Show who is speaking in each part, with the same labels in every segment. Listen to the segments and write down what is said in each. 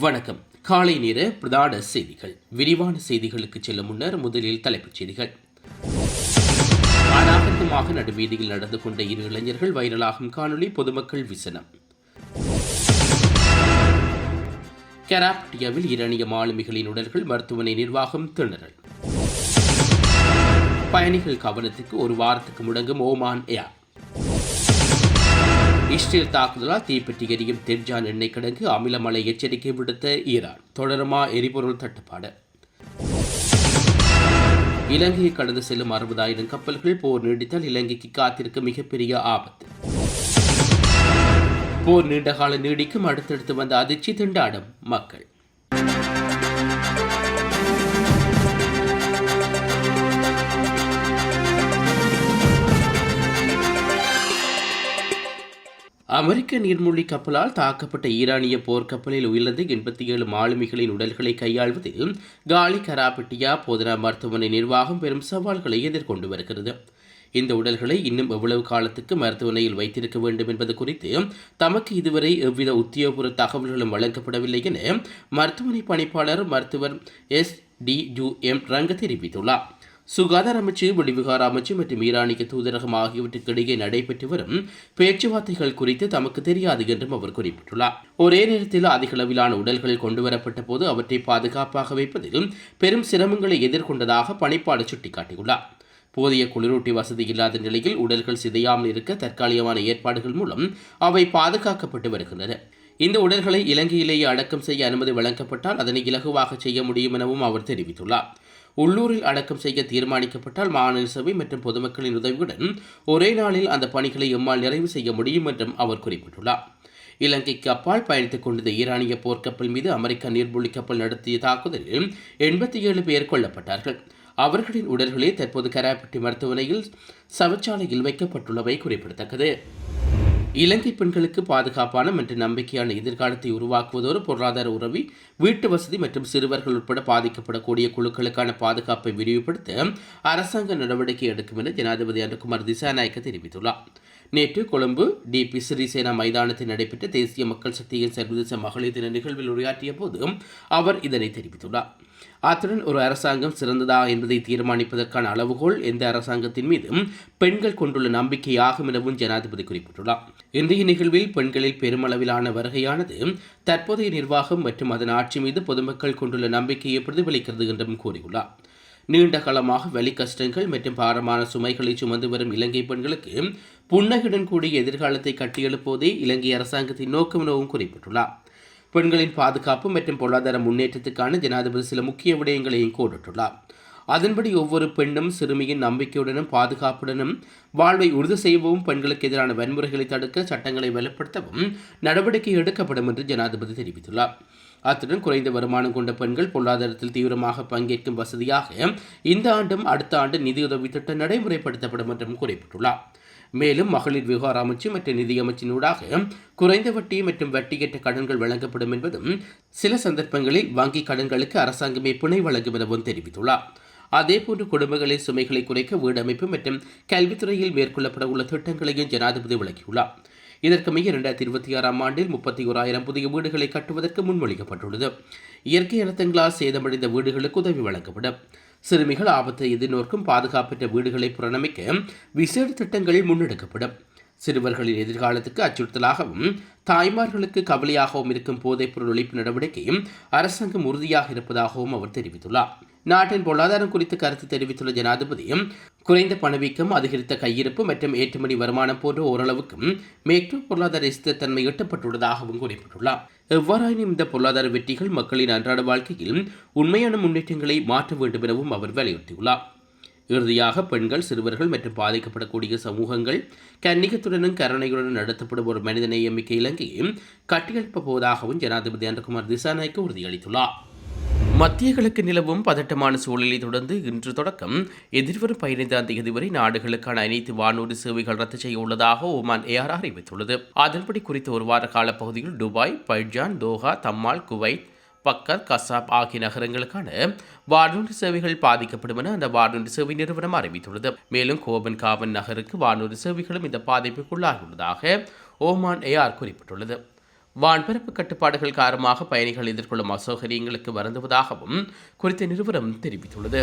Speaker 1: வணக்கம். காலை நேர பிரதான செய்திகள். விரிவான செய்திகளுக்கு செல்லும் முன்னர் முதலில் தலைப்புச் செய்திகள். அநாகரிகமாக நடுவீதியில் நடந்து கொண்ட இரு இளைஞர்கள் வைரலாகும் காணொலி பொதுமக்கள் விசனம். கராப்டியாவில் ஈரானிய மாலுமிகளின் உடல்கள் மருத்துவமனை நிர்வாகம் திணறல். பயணிகள் கவனத்துக்கு ஒரு வாரத்துக்கு முடங்கும் ஓமான் ஏர். இஸ்ரேல் தாக்குதலால் தீப்பற்றி எரியும் தென்ஜான் எண்ணெய் கிடங்கு அமிலமழை எச்சரிக்கை விடுத்த ஈரான். தொடருமா எரிபொருள் தட்டுப்பாடு. இலங்கையை கடந்து செல்லும் 60,000 கப்பல்கள் போர் நீடித்தால் இலங்கைக்கு காத்திருக்கும் மிகப்பெரிய ஆபத்து. போர் நீண்டகால நீடிக்கும் அடுத்தடுத்து வந்த அதிர்ச்சி திண்டாடும் மக்கள். அமெரிக்க நீர்மூழ்கி கப்பலால் தாக்கப்பட்ட ஈரானிய போர்க்கப்பலில் உயிரிழந்த 87 மாலுமிகளின் உடல்களை கையாள்வதில் காலி கராபட்டியா போதனா மருத்துவமனை நிர்வாகம் பெரும் சவால்களை எதிர்கொண்டு வருகிறது. இந்த உடல்களை இன்னும் எவ்வளவு காலத்துக்கு மருத்துவமனையில் வைத்திருக்க வேண்டும் என்பது குறித்து தமக்கு இதுவரை எவ்வித உத்தியோகபூர்வ தகவல்களும் வழங்கப்படவில்லை என மருத்துவமனை பணிப்பாளர் மருத்துவர் SDUM ரங்க தெரிவித்துள்ளார். சுகாதார அமைச்சு, வெளிவிகார அமைச்சு மற்றும் ஈரானிய தூதரகம் ஆகியவற்றுக்கு இடையே நடைபெற்று வரும் பேச்சுவார்த்தைகள் குறித்து தமக்கு தெரியாது என்றும் அவர் குறிப்பிட்டுள்ளார். ஒரே நேரத்தில் அதிக அளவிலான உடல்கள் கொண்டுவரப்பட்ட போது அவற்றை பாதுகாப்பாக வைப்பதில் பெரும் சிரமங்களை எதிர்கொண்டதாக பணிப்பாளர் சுட்டிக்காட்டியுள்ளார். போதிய குளிரூட்டி வசதி இல்லாத நிலையில் உடல்கள் சிதையாமல் இருக்க தற்காலிகமான ஏற்பாடுகள் மூலம் அவை பாதுகாக்கப்பட்டு வருகின்றன. இந்த உடல்களை இலங்கையிலேயே அடக்கம் செய்ய அனுமதி வழங்கப்பட்டால் அதனை இலகுவாக செய்ய முடியும் எனவும் அவர் தெரிவித்துள்ளார். உள்ளூரில் அடக்கம் செய்ய தீர்மானிக்கப்பட்டால் மாநில சபை மற்றும் பொதுமக்களின் உதவியுடன் ஒரே நாளில் அந்த பணிகளை எம்மால் நிறைவு செய்ய முடியும் என்றும் அவர் குறிப்பிட்டுள்ளார். இலங்கைக்கு அப்பால் பயணித்துக் கொண்டிருந்த ஈரானிய போர்க்கப்பல் மீது அமெரிக்க நீர்மூழ்கி கப்பல் நடத்திய தாக்குதலில் 87 பேர் கொல்லப்பட்டார்கள். அவர்களின் உடல்களே தற்போது கராப்பட்டி மருத்துவமனையில் சவச்சாலையில் வைக்கப்பட்டுள்ளவை குறிப்பிடத்தக்கது. இலங்கை பெண்களுக்கு பாதுகாப்பான மற்றும் நம்பிக்கையான எதிர்காலத்தை உருவாக்குவதோடு பொருளாதார உறவி, வீட்டு வசதி மற்றும் சிறுவர்கள் உட்பட பாதிக்கப்படக்கூடிய குழுக்களுக்கான பாதுகாப்பை விரிவுபடுத்த அரசாங்க நடவடிக்கை எடுக்கும் என ஜனாதிபதி அனுகுமார் திசாநாயக்க தெரிவித்துள்ளார். நேற்று கொழும்பு டிபி சிறிசேனா மைதானத்தில் நடைபெற்ற தேசிய மக்கள் சக்தியின் சர்வதேச மகளிர் தின நிகழ்வில் உரையாற்றிய போது அவர் இதனை தெரிவித்துள்ளார். அத்துடன் ஒரு அரசாங்கம் சிறந்ததா என்பதை தீர்மானிப்பதற்கான அளவுகோல் எந்த அரசாங்கத்தின் மீதும் பெண்கள் கொண்டுள்ள நம்பிக்கையாகும் எனவும் ஜனாதிபதி குறிப்பிட்டுள்ளார். இன்றைய நிகழ்வில் பெண்களில் பெருமளவிலான வருகையானது தற்போதைய நிர்வாகம் மற்றும் அதன் ஆட்சி மீது பொதுமக்கள் கொண்டுள்ள நம்பிக்கையை பிரதிபலிக்கிறது என்றும் கூறியுள்ளார். நீண்ட காலமாக வலி கஷ்டங்கள் மற்றும் பாரமான சுமைகளை சுமந்து வரும் இலங்கை பெண்களுக்கு புன்னகையுடன் கூடிய எதிர்காலத்தை கட்டியெழுப்போதே இலங்கை அரசாங்கத்தின் நோக்கம் எனவும் குறிப்பிட்டுள்ளார். பெண்களின் பாதுகாப்பு மற்றும் பொருளாதார முன்னேற்றத்துக்கான ஜனாதிபதி சில முக்கிய விடயங்களையும் கோடிட்டுள்ளார். அதன்படி ஒவ்வொரு பெண்ணும் சிறுமியின் நம்பிக்கையுடனும் பாதுகாப்புடனும் வாழ்வை உறுதி செய்யவும், பெண்களுக்கு எதிரான வன்முறைகளை தடுக்க சட்டங்களை வலுப்படுத்தவும் நடவடிக்கை எடுக்கப்படும் என்று ஜனாதிபதி தெரிவித்துள்ளார். அத்துடன் குறைந்த வருமானம் கொண்ட பெண்கள் பொருளாதாரத்தில் தீவிரமாக பங்கேற்கும் வசதியாக இந்த ஆண்டும் அடுத்த ஆண்டு நிதியுதவி திட்டம் நடைமுறைப்படுத்தப்படும் என்றும் குறிப்பிட்டுள்ளார். மேலும் மகளிர் விவகார அமைச்சு மற்றும் நிதியமைச்சினூடாக குறைந்த வட்டி மற்றும் வட்டியற்ற கடன்கள் வழங்கப்படும் என்பதும், சில சந்தர்ப்பங்களில் வங்கிக் கடன்களுக்கு அரசாங்கமே பிணை வழங்கும் எனவும் தெரிவித்துள்ளார். அதேபோன்று குடும்பங்களின் சுமைகளை குறைக்க வீடமைப்பு மற்றும் கல்வித்துறையில் மேற்கொள்ளப்பட உள்ள திட்டங்களையும் ஜனாதிபதி விளக்கியுள்ளார். இதற்கமைய 2026 ஆண்டில் 31,000 புதிய வீடுகளை கட்டுவதற்கு முன்மொழிக்கப்பட்டுள்ளது. இயற்கை அனர்த்தங்களால் சேதமடைந்த வீடுகளுக்கு உதவி வழங்கப்படும். சிறுமிகள் ஆபத்தை எதிர்நோக்கும் பாதுகாப்பற்ற வீடுகளை புறணமைக்க விசேட திட்டங்கள் முன்னெடுக்கப்படும். சிறுவர்களின் எதிர்காலத்துக்கு அச்சுறுத்தலாகவும் தாய்மார்களுக்கு கவலையாகவும் இருக்கும் போதைப்பொருள் ஒழிப்பு நடவடிக்கையும் அரசாங்கம் உறுதியாக இருப்பதாகவும் அவர் தெரிவித்துள்ளார். நாட்டின் பொருளாதாரம் குறித்து கருத்து தெரிவித்துள்ள ஜனாதிபதியும் குறைந்த பணவீக்கம், அதிகரித்த கையிருப்பு மற்றும் ஏற்றுமதி வருமானம் போன்ற ஓரளவுக்கும் மேற்று பொருளாதார ஸ்திரத்தன்மை எட்டப்பட்டுள்ளதாகவும் குறிப்பிட்டுள்ளார். எவ்வாறாயினும் இந்த பொருளாதார வெற்றிகள் மக்களின் அன்றாட வாழ்க்கையில் உண்மையான முன்னேற்றங்களை மாற்ற வேண்டும் எனவும் அவர் வலியுறுத்தியுள்ளார். இறுதியாக பெண்கள், சிறுவர்கள் மற்றும் பாதிக்கப்படக்கூடிய சமூகங்கள் கன்னிகத்துடனும் கருணையுடனும் நடத்தப்படும் ஒரு மனிதநேயமிக்க இலங்கையை கட்டியெழுப்பப் போவதாகவும் ஜனாதிபதி அனுகுமார் திசாநாயக்க உறுதியளித்துள்ளார். மத்திய கிழக்கு நிலவும் பதட்டமான சூழலை தொடர்ந்து இன்று தொடக்கம் எதிர்வரும் 15ஆம் தேதி வரை நாடுகளுக்கான அனைத்து வானூர்தி சேவைகள் ரத்து செய்ய உள்ளதாக ஓமான் ஏர் அறிவித்துள்ளது. அதன்படி குறித்த ஒரு வார காலப்பகுதியில் துபாய், பைஜான், தோஹா, தம்மால், குவைத், பக்கர், கசாப் ஆகிய நகரங்களுக்கான வானூர்தி சேவைகள் பாதிக்கப்படும் என அந்த வானூர்தி சேவை நிறுவனம் அறிவித்துள்ளது. மேலும் கோபன் காவன் நகருக்கு வானூர்தி சேவைகளும் இந்த பாதிப்புக்குள்ளாகியுள்ளதாக ஓமான் ஏர் குறிப்பிட்டுள்ளது. வான்பரப்பு கட்டுப்பாடுகள் காரணமாக பயணிகள் எதிர்கொள்ளும் அசௌகரியங்களுக்கு வருந்துவதாகவும் குறித்த நிறுவனம் தெரிவித்துள்ளது.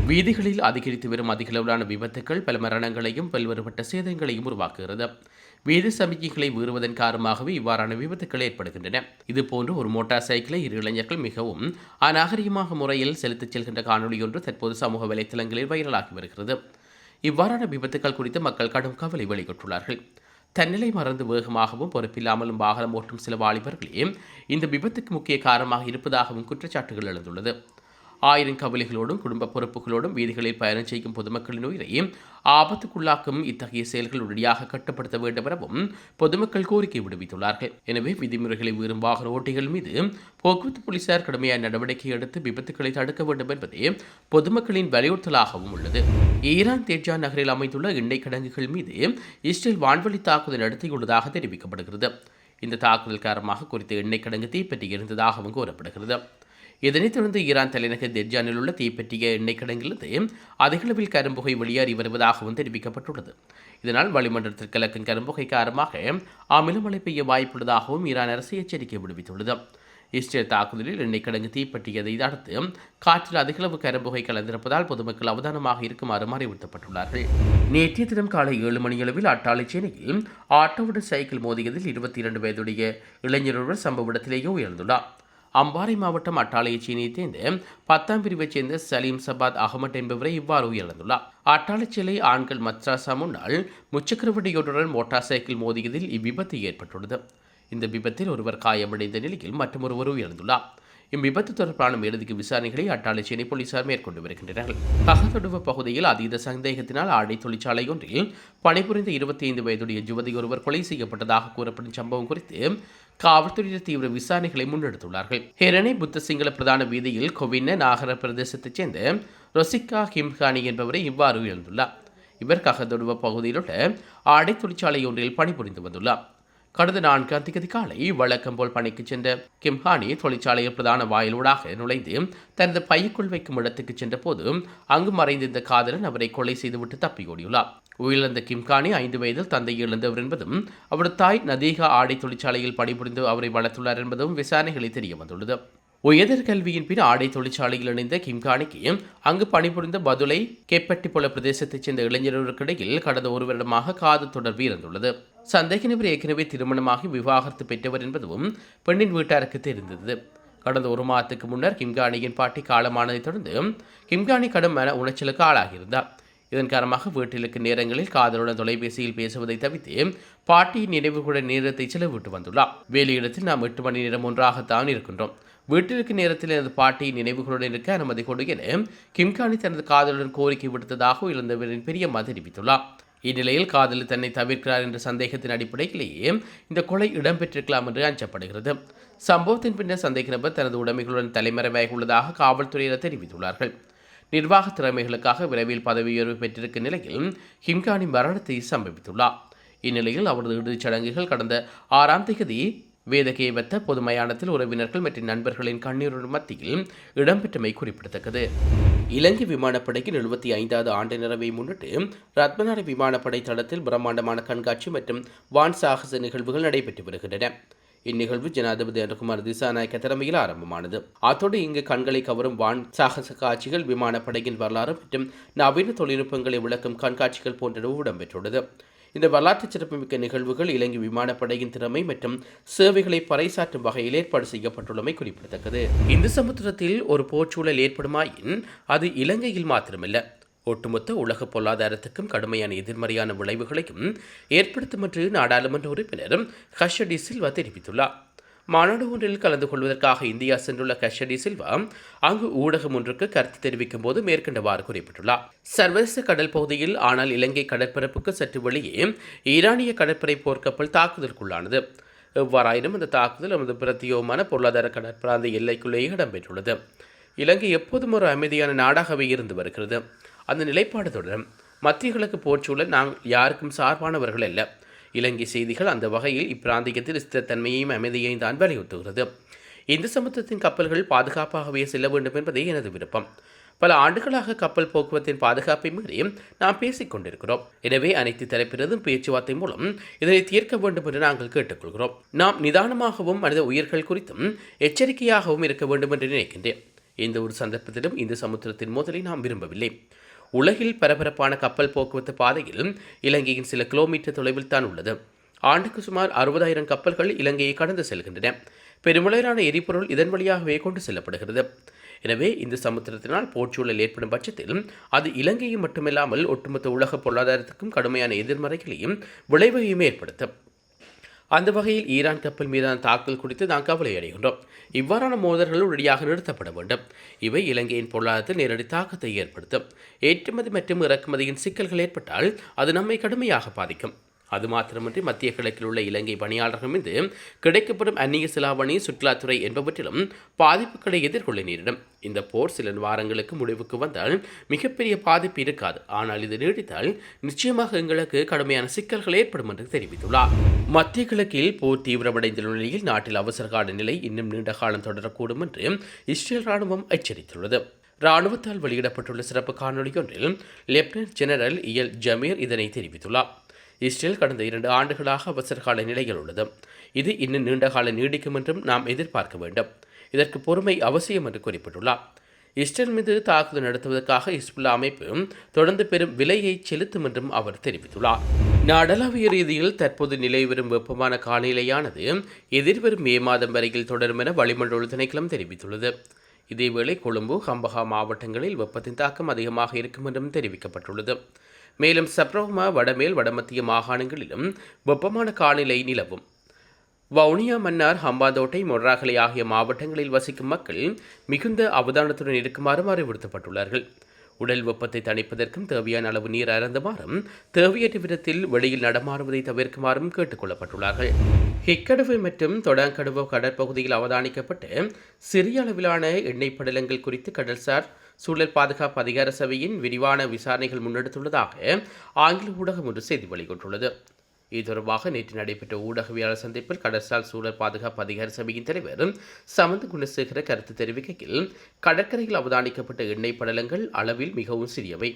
Speaker 1: வீதிகளில் அதிகரித்து வரும் அதிகளவிலான விபத்துக்கள் பல மரணங்களையும் பல்வேறுபட்ட சேதங்களையும் உருவாக்குகிறது. வீதி சமிக்ஞைகளை மீறுவதன் காரணமாகவே இவ்வாறான விபத்துக்கள் ஏற்படுகின்றன. இதுபோன்று ஒரு மோட்டார் சைக்கிளை இரு இளைஞர்கள் மிகவும் அநாகரிகமாக முறையில் செலுத்திச் செல்கின்ற காணொலியொன்று தற்போது சமூக வலைதளங்களில் வைரலாகி வருகிறது. இவ்வாறான விபத்துக்கள் குறித்து மக்கள் கடும் கவலை வெளியிட்டுள்ளார்கள். தன்னிலை மறந்து வேகமாகவும் பொறுப்பில்லாமலும் வாகனம் ஓட்டும் சில வாலிபர்களே இந்த விபத்துக்கு முக்கிய காரணமாக இருப்பதாகவும் குற்றச்சாட்டுகள் எழுந்துள்ளது. ஆயிரம் கவலைகளோடும் குடும்ப பொறுப்புகளோடும் வீதிகளில் பயணம் செய்யும் பொதுமக்களின் உயிரை ஆபத்துக்குள்ளாக்கும் இத்தகைய செயல்கள் உடனடியாக கட்டுப்படுத்த வேண்டும் எனவும் பொதுமக்கள் கோரிக்கை விடுவித்துள்ளார்கள். எனவே விதிமுறைகளை மீறும் வாகன ஓட்டிகள் மீது போக்குவரத்து போலீசார் கடுமையான நடவடிக்கை எடுத்து விபத்துக்களை தடுக்க வேண்டும் என்பதே பொதுமக்களின் வலியுறுத்தலாகவும் உள்ளது. ஈரான் தேஜான் நகரில் அமைந்துள்ள எண்ணெய் கிடங்குகள் மீது இஸ்ரேல் வான்வழி தாக்குதல் நடத்தியுள்ளதாக தெரிவிக்கப்படுகிறது. இந்த தாக்குதல் காரணமாக குறித்த எண்ணெய் கிடங்கு தீப்பற்றி இருந்ததாகவும் கூறப்படுகிறது. இதனைத் தொடர்ந்து ஈரான் தலைநகர் தெர்ஜானில் உள்ள தீப்பெட்டிய எண்ணெய் கிடங்கிலிருந்து அதிகளவில் கரும்புகை வெளியேறி வருவதாகவும் தெரிவிக்கப்பட்டுள்ளது. இதனால் வளிமண்டலத்தில் கலக்கும் கரும்புகை காரணமாக அமிலமழை பெய்ய வாய்ப்புள்ளதாகவும் ஈரான் அரசு எச்சரிக்கை விடுவித்துள்ளது. இஸ்ரேல் தாக்குதலில் எண்ணெய் கிடங்கு தீப்பற்றியதை அடுத்து காற்றில் அதிகளவு கரும்புகை கலந்திருப்பதால் பொதுமக்கள் அவதானமாக இருக்குமாறு அறிவுறுத்தப்பட்டுள்ளார்கள். நேற்றைய தினம் காலை 7 மணியளவில் அட்டாளைச்சேனையில் ஆட்டோவுடன் சைக்கிள் மோதியதில் 22 வயதுடைய இளைஞர் ஒருவர் சம்பவ இடத்திலேயே உயர்ந்துள்ளார். அம்பாறை மாவட்டம் அட்டாளையைச் சேர்ந்த 10ஆம் பிரிவைச் சேர்ந்த சலீம் சபாத் அகமட் என்பவரை இவ்வாறு உயிரிழந்துள்ளார். அட்டாளைச்சேலை ஆண்கள் மத்ராசா முன்னாள் முச்சக்கரவண்டியொன்றுடன் மோட்டார் சைக்கிள் மோதியதில் இவ்விபத்து ஏற்பட்டுள்ளது. இந்த விபத்தில் ஒருவர் காயமடைந்த நிலையில் மற்றொருவர் உயிரிழந்துள்ளார். இவ்விபத்து தொடர்பான மேலதிக விசாரணைகளை அட்டாளைச்சேனை போலீசார் மேற்கொண்டு வருகின்றனர். ககதொடுவ பகுதியில் அதீத சந்தேகத்தினால் ஆடை தொழிற்சாலை ஒன்றில் பணிபுரிந்த 25 வயதுடைய யுவதி ஒருவர் கொலை செய்யப்பட்டதாக கூறப்படும் சம்பவம் குறித்து காவல்துறையினர் தீவிர விசாரணைகளை முன்னெடுத்துள்ளார்கள். ஹெரணை புத்த சிங்கள பிரதான வீதியில் கொவின்ன நாகர பிரதேசத்தைச் சேர்ந்த ரொசிகா ஹிம்கானி என்பவரை இவ்வாறு உயர்ந்துள்ளார். இவர் ககதொடுவ பகுதியில் உள்ள ஆடை தொழிற்சாலை ஒன்றில் பணிபுரிந்து வந்துள்ளார். கடந்த 4ஆம் தேதி காலை வழக்கம் போல் பணிக்கு சென்ற கிம்ஹானி தொழிற்சாலையில் பிரதான வாயிலூடாக நுழைந்து தனது பைக்குள் வைக்கும் இடத்துக்கு சென்ற போது அங்கு மறைந்திருந்த காதலன் அவரை கொலை செய்துவிட்டு தப்பியோடியுள்ளார். உயிரிழந்த கிம்கானி 5 வயதில் தந்தையை இழந்தவர் என்பதும் அவரது தாய் நதீகா ஆடை தொழிற்சாலையில் பணிபுரிந்து அவரை வளர்த்துள்ளார் என்பதும் விசாரணைகளில் தெரிய வந்துள்ளது. உயர்கல்வியின் பின் ஆடை தொழிற்சாலையில் இணைந்த கிம்கானிக்கு அங்கு பணிபுரிந்த பதுளை கெப்பட்டிபொல பிரதேசத்தைச் சேர்ந்த இளைஞர்களுக்கிடையில் கடந்த ஒரு வருடமாக காதல் தொடர்பு இருந்துள்ளது. சந்தேக நபர் ஏற்கனவே திருமணமாகி விவாகரத்து பெற்றவர் என்பதும் பெண்ணின் வீட்டாருக்கு தெரிந்தது. கடந்த 1 மாதத்துக்கு முன்னர் கிம்கானியின் பாட்டி காலமானதைத் தொடர்ந்து கிம்கானி கடும் மன உளைச்சலுக்கு ஆளாகியிருந்தார். இதன் காரணமாக வீட்டிலுக்கு நேரங்களில் காதலுடன் தொலைபேசியில் பேசுவதை தவிர்த்து பாட்டியின் நினைவுகளுடன் நேரத்தை செலவிட்டு வந்துள்ளார். வேலையிடத்தில் நாம் 8 மணி நேரம் ஒன்றாகத்தான் இருக்கின்றோம். வீட்டிற்கு நேரத்தில் எனது பாட்டியின் நினைவுகளுடன் இருக்க அனுமதி கொடு என கிம்கானி தனது காதலுடன் கோரிக்கை விடுத்ததாக இழந்தவரின் பெரியம்மா தெரிவித்துள்ளார். இந்நிலையில் காதலர் தன்னை தவிர்க்கிறார் என்ற சந்தேகத்தின் அடிப்படையிலேயே இந்த கொலை இடம்பெற்றிருக்கலாம் என்று அஞ்சப்படுகிறது. சம்பவத்தின் பின்னர் சந்தேக நபர் தனது உடைமைகளுடன் தலைமறைவாக உள்ளதாக காவல்துறையினர் தெரிவித்துள்ளார்கள். நிர்வாக திறமைகளுக்காக விரைவில் பதவி உயர்வு பெற்றிருக்கும் நிலையில் ஹிம்கானி மரணத்தை சம்பவித்துள்ளார். இந்நிலையில் அவரது இறுதிச் சடங்குகள் கடந்த 6ஆம் தேதி வேதகேவத்த பொது மயானத்தில் உறவினர்கள் மற்றும் நண்பர்களின் கண்ணீருடன் மத்தியில் இடம்பெற்றமை குறிப்பிடத்தக்கது. இலங்கை விமானப்படையின் 75வது ஆண்டு நிறைவை முன்னிட்டு ரத்மனாரி விமானப்படை தளத்தில் பிரம்மாண்டமான கண்காட்சி மற்றும் வான் சாகச நிகழ்வுகள் நடைபெற்று வருகின்றன. இந்நிகழ்வு ஜனாதிபதி அனுகுமார் திசாநாயக்க தலைமையில் ஆரம்பமானது. அத்தோடு இங்கு கண்களை கவரும் வான் சாகச காட்சிகள், விமானப்படையின் வரலாறு மற்றும் நவீன தொழில்நுட்பங்களை விளக்கும் கண்காட்சிகள் போன்றவை இடம்பெற்றுள்ளது. இந்த வரலாற்று சிறப்புமிக்க நிகழ்வுகள் இலங்கை விமானப்படையின் திறமை மற்றும் சேவைகளை பறைசாற்றும் வகையில் ஏற்பாடு செய்யப்பட்டுள்ளமை குறிப்பிடத்தக்கது. இந்த சமுத்திரத்தில் ஒரு போர்ச்சூழல் ஏற்படுமாயின் அது இலங்கையில் மாத்திரமல்ல, ஒட்டுமொத்த உலக பொருளாதாரத்துக்கும் கடுமையான எதிர்மறையான விளைவுகளையும் ஏற்படுத்தும் என்று நாடாளுமன்ற உறுப்பினர் ஹர்ஷ டி சில்வா தெரிவித்துள்ளார். மாநாடு ஒன்றில் கலந்து கொள்வதற்காக இந்தியா சென்றுள்ள ஹர்ஷ டி சில்வா அங்கு ஊடகம் ஒன்றுக்கு கருத்து தெரிவிக்கும் போது மேற்கண்டவாறு குறிப்பிட்டுள்ளார். சர்வதேச கடல் பகுதியில் ஆனால் இலங்கை கடற்பரப்புக்கு சற்று வெளியே ஈரானிய கடற்படை போர்க்கப்பல் தாக்குதலுக்குள்ளானது. எவ்வாறாயினும் இந்த தாக்குதல் நமது பிரத்யேகமான பொருளாதார கடற்பிராந்திய எல்லைக்குள்ளேயே இடம்பெற்றுள்ளது. இலங்கை எப்போதும் ஒரு அமைதியான நாடாகவே இருந்து வருகிறது. அந்த நிலைப்பாடு தொடரும். மத்திய கிழக்கு போர்ச்சூழல் நாங்கள் யாருக்கும் சார்பானவர்கள் அல்ல. இலங்கை செய்திகள் அந்த வகையில் இப்பிராந்தியத்தில் ஸ்திரத்தன்மையையும் அமைதியையும் தான் வலியுறுத்துகிறது. இந்த சமுத்திரத்தின் கப்பல்கள் பாதுகாப்பாகவே செல்ல வேண்டும் என்பதே எனது விருப்பம். பல ஆண்டுகளாக கப்பல் போக்குவரத்தின் பாதுகாப்பை மீறி நாம் பேசிக் கொண்டிருக்கிறோம். எனவே அனைத்து தரப்பினதும் பேச்சுவார்த்தை மூலம் இதனை தீர்க்க வேண்டும் என்று நாங்கள் கேட்டுக்கொள்கிறோம். நாம் நிதானமாகவும் மனித உயிர்கள் குறித்தும் எச்சரிக்கையாகவும் இருக்க வேண்டும் என்று நினைக்கின்றேன். எந்த ஒரு சந்தர்ப்பத்திலும் இந்த சமுத்திரத்தின் மோதலை நாம் விரும்பவில்லை. உலகில் பரபரப்பான கப்பல் போக்குவரத்து பாதையில் இலங்கையின் சில கிலோமீட்டர் தொலைவில் தான் உள்ளது. ஆண்டுக்கு சுமார் 60,000 கப்பல்கள் இலங்கையை கடந்து செல்கின்றன. பெருமளவிலான எரிபொருள் இதன் வழியாகவே கொண்டு செல்லப்படுகிறது. எனவே இந்த சமுத்திரத்தினால் போர்ச்சூழல் ஏற்படும் பட்சத்தில் அது இலங்கையை மட்டுமில்லாமல் ஒட்டுமொத்த உலக பொருளாதாரத்துக்கும் கடுமையான எதிர்மறைகளையும் விளைவையும் ஏற்படுத்தும். அந்த வகையில் ஈரான் கப்பல் மீதான தாக்குதல் குறித்து நாம் கவலை அடைகின்றோம். இவ்வாறான மோதல்கள் உடனடியாக நிறுத்தப்பட வேண்டும். இவை இலங்கையின் பொருளாதாரத்தில் நேரடி தாக்கத்தை ஏற்படுத்தும். ஏற்றுமதி மற்றும் இறக்குமதியின் சிக்கல்கள் ஏற்பட்டால் அது நம்மை கடுமையாக பாதிக்கும். அது மாத்திரமின்றி மத்திய கிழக்கில் உள்ள இலங்கை பணியாளர்கள் மீது கிடைக்கப்படும் அந்நிய செலாவணி, சுற்றுலாத்துறை என்பவற்றிலும் பாதிப்புகளை எதிர்கொள்ள நேரிடும். இந்த போர் சில வாரங்களுக்கு முடிவுக்கு வந்தால் மிகப்பெரிய பாதிப்பு இருக்காது. ஆனால் இது நீடித்தால் நிச்சயமாக எங்களுக்கு கடுமையான சிக்கல்கள் ஏற்படும் என்று தெரிவித்துள்ளார். மத்திய கிழக்கில் போர் தீவிரமடைந்துள்ள நிலையில் நாட்டில் அவசரகால நிலை இன்னும் நீண்ட காலம் தொடரக்கூடும் என்று இஸ்ரேல் ராணுவம் எச்சரித்துள்ளது. ராணுவத்தால் வெளியிடப்பட்டுள்ள சிறப்பு காணொலியொன்றில் லெப்டினன்ட் ஜெனரல் இயல் ஜமீர் இதனை தெரிவித்துள்ளார். இஸ்ரேல் கடந்த 2 ஆண்டுகளாக அவசரகால நிலையில் உள்ளது. இது இன்னும் நீண்ட காலம் நீடிக்கும் என்றும் நாம் எதிர்பார்க்க வேண்டும். இதற்கு பொறுமை அவசியம் என்று குறிப்பிட்டுள்ளார். இஸ்ரேல் மீது தாக்குதல் நடத்துவதற்காக ஹிஸ்புல்லா அமைப்பு தொடர்ந்து பெரும் விலையை செலுத்தும் என்றும் அவர் தெரிவித்துள்ளார். நாடளாவிய ரீதியில் தற்போது நிலவி வரும் வெப்பமான காலநிலையானது எதிர்வரும் மே மாதம் வரையில் தொடரும் என வளிமண்டல திணைக்களம் தெரிவித்துள்ளது. இதேவேளை கொழும்பு, ஹம்பகா மாவட்டங்களில் வெப்பத்தின் தாக்கம் அதிகமாக இருக்கும் என்றும் தெரிவிக்கப்பட்டுள்ளது. மேலும் சப்ரகமா, வடமேல், வடமத்திய மாகாணங்களிலும் வெப்பமான காலநிலை நிலவும். வவுனியா, மன்னார், ஹம்பாந்தோட்டை, மொர்ராகலை ஆகிய மாவட்டங்களில் வசிக்கும் மக்கள் மிகுந்த அவதானத்துடன் இருக்குமாறும் அறிவுறுத்தப்பட்டுள்ளார்கள். உடல் வெப்பத்தை தணிப்பதற்கும் தேவையான அளவு நீர் அருந்துமாறும் தேவையற்ற விதத்தில் வெளியில் நடமாறுவதை தவிர்க்குமாறும் கேட்டுக் கொள்ளப்பட்டுள்ளார்கள். ஹிக்கடுவு மற்றும் தொடாங்கடுவு கடற்பகுதியில் அவதானிக்கப்பட்ட சிறிய அளவிலான எண்ணெய் படலங்கள் குறித்து கடல்சார் சூழல் பாதுகாப்பு அதிகார சபையின் விரிவான விசாரணைகள் முன்னெடுத்துள்ளதாக ஆங்கில ஊடகம் ஒன்று செய்தி வெளியிட்டுள்ளது. இது தொடர்பாக நேற்று நடைபெற்ற ஊடகவியலாளர் சந்திப்பில் கடற்சார் சூழல் பாதுகாப்பு அதிகார சபையின் தலைவர் சமந்த குணசேகர கருத்து தெரிவிக்கையில், கடற்கரையில் அவதானிக்கப்பட்ட எண்ணெய் படலங்கள் அளவில் மிகவும் சிறியவை.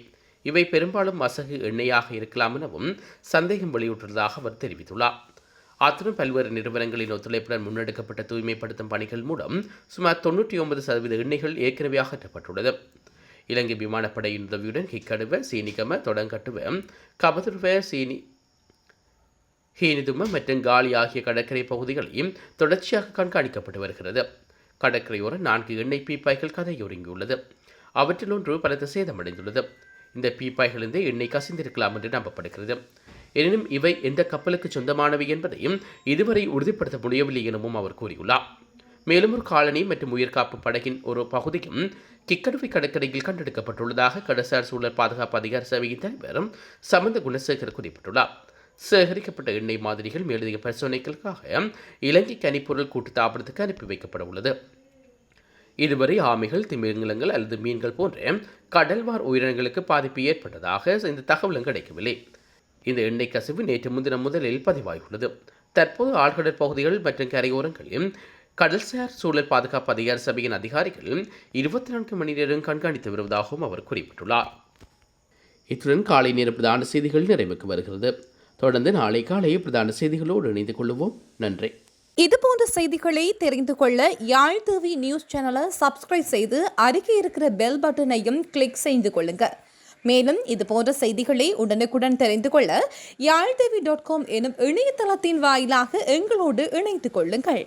Speaker 1: இவை பெரும்பாலும் மசகு எண்ணெயாக இருக்கலாம் எனவும் சந்தேகம் வெளியிட்டுள்ளதாக அவர் தெரிவித்துள்ளார். அத்துடன் பல்வேறு நிறுவனங்களின் ஒத்துழைப்புடன் முன்னெடுக்கப்பட்ட தூய்மைப்படுத்தும் பணிகள் மூலம் சுமார் 99% எண்ணெய்கள் ஏற்கனவே அகற்றப்பட்டுள்ளது. இலங்கை விமானப்படையின் உதவியுடன் ஹிக்கடுவ, சீனிகம, தொடங்கட்டுவ, கபதுருவ, ஹீனிதும மற்றும் காலி ஆகிய கடற்கரை பகுதிகளையும் தொடர்ச்சியாக கண்காணிக்கப்பட்டு வருகிறது. கடற்கரையோர 4 எண்ணெய் பீப்பாய்கள் கதையொருங்கியுள்ளது. அவற்றில் ஒன்று பலத்த சேதமடைந்துள்ளது. இந்த பீப்பாய்களிலிருந்து எண்ணெய் கசிந்திருக்கலாம் என்று நம்பப்படுகிறது. எனினும் இவை எந்த கப்பலுக்கு சொந்தமானவை என்பதையும் இதுவரை உறுதிப்படுத்த முடியவில்லை எனவும் அவர் கூறியுள்ளார். மேலும் ஒரு காலனி மற்றும் உயிர்காப்பு படகின் ஒரு பகுதியும் கிக்கடுவை கடற்கரையில் கண்டெடுக்கப்பட்டுள்ளதாக கடற்சார் சூழல் பாதுகாப்பு அதிகார சபையின் தலைவர் சமந்த குணசேகர் குறிப்பிட்டுள்ளார். சேகரிக்கப்பட்ட எண்ணெய் மாதிரிகள் மேலதிக பரிசோதனைகளுக்காக இலங்கை கனிப்பொருள் கூட்டு தாபனத்துக்கு அனுப்பி வைக்கப்பட உள்ளது. இதுவரை ஆமைகள், திமிங்கலங்கள் அல்லது மீன்கள் போன்ற கடல்வார் உயிரினங்களுக்கு பாதிப்பு ஏற்பட்டதாக இந்த தகவலும் கிடைக்கவில்லை. இந்த எண்ணெய் கசிவு நேற்று முன்தினம் முதலில் பதிவாகியுள்ளது. தற்போது ஆழ்கடல் பகுதிகள் மற்றும் கரையோரங்களில் கடல்சார் சூழல் பாதுகாப்பு அதிகார சபையின் அதிகாரிகள் 24 மணி நேரம் கண்காணித்து வருவதாகவும் அவர் குறிப்பிட்டுள்ளார். இத்துடன் காலை நேர பிரதான செய்திகள் நிறைவுக்கு வருகிறது. தொடர்ந்து நாளை காலை பிரதான செய்திகளோடு இணைந்து கொள்வோம். நன்றி.
Speaker 2: இதுபோன்ற செய்திகளை தெரிந்து கொள்ள யாழ் டிவி நியூஸ் சேனலை சப்ஸ்கிரைப் செய்து அருகே இருக்கிற பெல் பட்டனையும் கிளிக் செய்து கொள்ளுங்க. மேலும் இதுபோன்ற செய்திகளை உடனுக்குடன் தெரிந்து கொள்ள யாழ்டிவி.com எனும் இணையதளத்தின் வாயிலாக எங்களோடு இணைந்து கொள்ளுங்கள்.